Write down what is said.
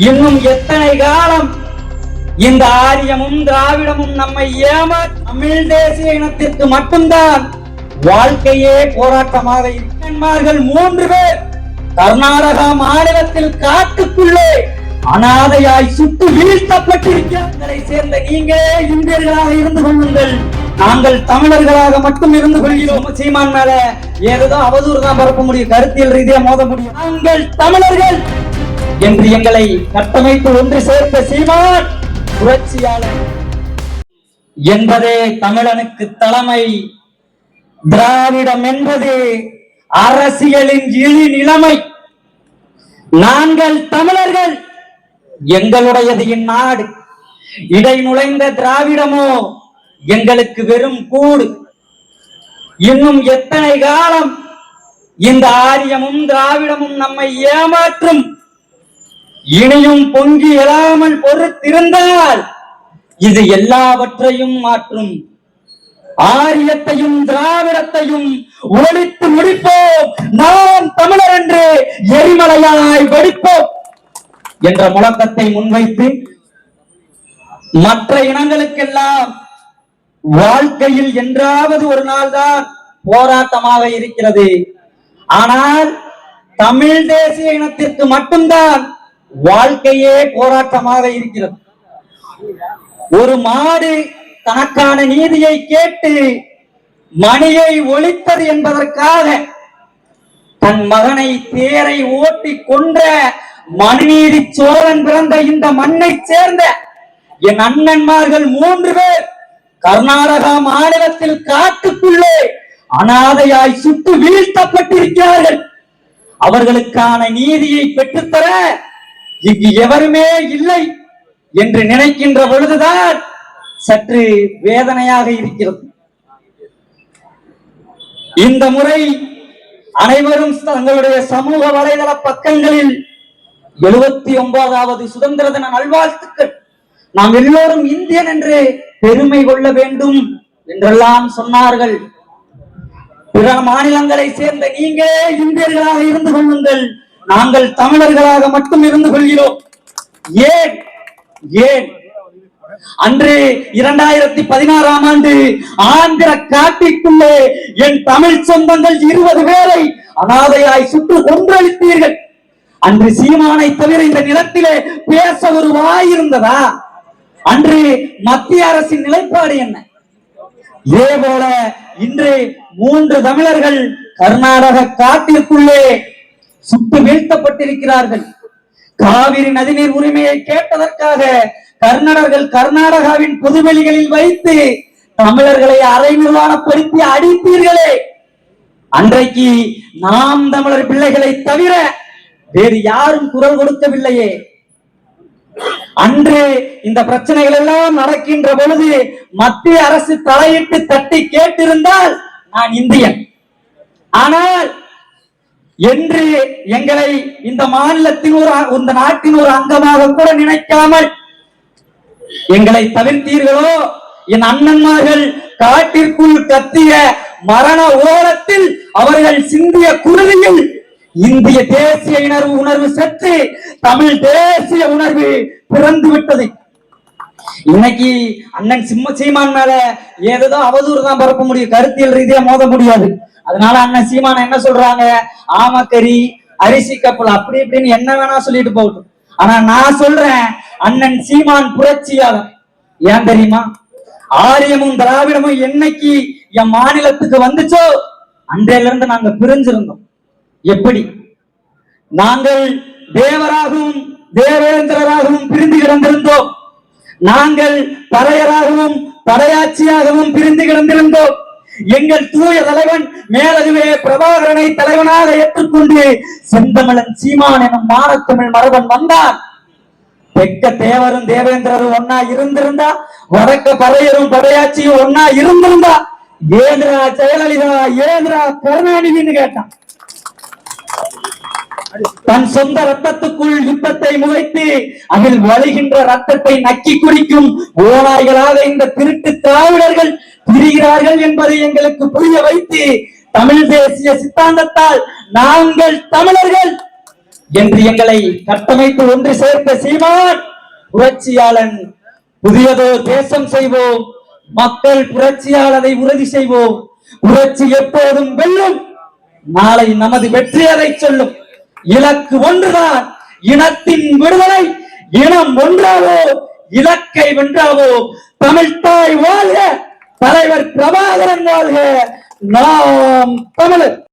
இன்னும் எத்தனை காலம் இந்த ஆரியமும் திராவிடமும் நம்மை தமிழ் தேசிய இனத்திற்கு மட்டும்தான் வாழ்க்கையே போராட்டமாக இருக்கிறார்கள். 3 பேர் கர்நாடகா மாநிலத்தில் காட்டுக்குள்ளே அனாதையாய் சுட்டு வீழ்த்தப்பட்டிருக்கிறார்களை சேர்ந்த நீங்களே இந்தியர்களாக இருந்து கொள்ளுங்கள், நாங்கள் தமிழர்களாக மட்டும் இருந்து கொள்கிறோம். சீமான் மேல ஏதோ அவதூறு தான் பரப்ப முடியும், கருத்தியல் ரீதியா மோத முடியும். நாங்கள் தமிழர்கள் என்று எங்களை கட்டமைத்து ஒன்று சேர்த்த சீமான் புரட்சியாளர் என்பதே தமிழனுக்கு தலைமை. திராவிடம் என்பது அரசியலின் இழி நிலைமை. நாங்கள் தமிழர்கள், எங்களுடையது இந்நாடு. இடை நுழைந்த திராவிடமோ எங்களுக்கு வெறும் கூடு. இன்னும் எத்தனை காலம் இந்த ஆரியமும் திராவிடமும் நம்மை ஏமாற்றும்? இனியும் பொங்கி எழாமல் பொறுத்திருந்தால் இது எல்லாவற்றையும் மாற்றும். ஆரியத்தையும் திராவிடத்தையும் ஒழித்து முடிப்போம், நாம் தமிழர் என்று எரிமலையாய் வெடிப்போம் என்ற முழக்கத்தை முன்வைத்து மற்ற இனங்களுக்கெல்லாம் வாழ்க்கையில் என்றாவது ஒரு நாள் தான் போராட்டமாக இருக்கிறது. ஆனால் தமிழ் தேசிய இனத்திற்கு மட்டும்தான் வாழ்க்கையே போராட்டமாக இருக்கிறது. ஒரு மாடு தனக்கான நீதியை கேட்டு மணியை ஒழித்தது என்பதற்காக தன் மகனை தேரை ஓட்டி கொன்ற மணிநீதி சோழன் பிறந்த இந்த மண்ணை சேர்ந்த என் அண்ணன்மார்கள் 3 பேர் கர்நாடகா மாநிலத்தில் காட்டுக்குள்ளே அனாதையாய் சுட்டு வீழ்த்தப்பட்டிருக்கிறார்கள். அவர்களுக்கான நீதியை பெற்றுத்தர இங்கு எவருமே இல்லை என்று நினைக்கின்ற பொழுதுதான் சற்று வேதனையாக இருக்கிறது. இந்த முறை அனைவரும் தங்களுடைய சமூக வலைதள பக்கங்களில் 79வது சுதந்திர தின நல்வாழ்த்துக்கள், நாம் எல்லோரும் இந்தியன் என்று பெருமை கொள்ள வேண்டும் என்றெல்லாம் சொன்னார்கள். பிற மாநிலங்களை சேர்ந்த நீங்களே இந்தியர்களாக இருந்து கொள்ளுங்கள், நாங்கள் தமிழர்களாக மட்டும் இருந்து கொள்கிறோம். ஏன் ஏன் அன்று 2016ஆம் ஆண்டு ஆந்திர காட்டிற்குள்ளே என் தமிழ் சொந்தங்கள் 20 பேரை அனாதையாய் சுட்டு கொன்றளித்தீர்கள். அன்று சீமானை தவிர இந்த நிலத்திலே பேச ஒரு வாய் இருந்ததா? அன்று மத்திய அரசின் நிலைப்பாடு என்ன? இதே போல இன்று 3 தமிழர்கள் கர்நாடக காட்டிற்குள்ளே சுட்டு வீழ்த்தப்பட்டிருக்கிறார்கள். காவிரி நதிநீர் உரிமையை கேட்டதற்காக கர்நாடகர்கள் கர்நாடகாவின் பொதுவெளிகளில் வைத்து தமிழர்களை அரை நிர்வாணப்படுத்தி அடித்தீர்களே. அன்றைக்கு நாம் தமிழர் பிள்ளைகளை தவிர வேறு யாரும் குரல் கொடுக்கவில்லையே. அன்று இந்த பிரச்சனைகள் எல்லாம் நடக்கின்ற பொழுது மத்திய அரசு தலையிட்டு தட்டி கேட்டிருந்தால் நான் இந்தியன். ஆனால் என்று எங்களை இந்த மாநிலத்தின் இந்த நாட்டின் ஒரு அங்கமாக கூட நினைக்காமல் எங்களை தவிர்த்தீர்களோ? என் அண்ணன்மார்கள் காட்டிற்குள் கத்திய மரண ஓலத்தில் அவர்கள் சிந்திய குருதியில் இந்திய தேசிய உணர்வு சற்று தமிழ் தேசிய உணர்வு பிறந்து விட்டது. இன்னைக்கு அண்ணன் சீமான் மேல ஏதோ அவதூறு தான் பரப்ப முடியும், கருத்தியல் ரீதியா மோத முடியாது. அதனால அண்ணன் சீமான் என்ன சொல்றாங்க, ஆமக்கறி அரிசி கப்பல் அப்படி இப்படின்னு என்ன வேணா சொல்லிட்டு போகட்டும். ஆனா நான் சொல்றேன், அண்ணன் சீமான் புரட்சியாளர். ஏன் தெரியுமா? ஆரியமும் திராவிடமும் என்னைக்கு என் மாநிலத்துக்கு வந்துச்சோ அன்றையில இருந்து நாங்க பிரிஞ்சிருந்தோம். எப்படி? நாங்கள் தேவராகவும் தேவேந்திரராகவும் பிரிந்து கிடந்திருந்தோம். நாங்கள் பறையராகவும் பறையாட்சியாகவும் பிரிந்து கிடந்திருந்தோம். எங்கள் தூய தலைவன் மேலதுவே பிரபாகரனை தலைவனாக ஏற்றுக்கொண்டு செந்தமிழன் சீமான் எனும் மானத்தமிழ் மரபன் வந்தான். தெற்க தேவரும் தேவேந்திரரும் ஒன்னா இருந்திருந்தா, வடக்க பறையரும் படையாட்சியும் ஒன்னா இருந்திருந்தா, ஏந்திரா ஜெயலலிதா ஏந்திரா கருணாநிதினு கேட்டான். தன் சொந்த ரத்தத்துக்குள் யுத்தத்தை முளைத்து அதில் வழிகின்ற ரத்தத்தை நக்கி குடிக்கும் ஓநாய்களாக இந்த திருட்டு திராவிடர்கள் திரிகிறார்கள் என்பதை எங்களுக்கு புரிய வைத்து தமிழ் தேசிய சித்தாந்தத்தால் நாங்கள் தமிழர்கள் என்று எங்களை கட்டமைத்து ஒன்று சேர்த்த சீமான் புரட்சியாளன். புதியதோர் தேசம் செய்வோம், மக்கள் புரட்சியாளரை உறுதி செய்வோம். புரட்சி எப்போதும் வெல்லும். நாளை நமது வெற்றி அதை சொல்லும். இலக்கு ஒன்றுதான், இனத்தின் விடுதலை. இனம் ஒன்றாவோ, இலக்கை வென்றாவோ. தமிழ்த்தாய் வாழ்க, தலைவர் பிரபாகரன் வாழ்க. நாம் தமிழர்.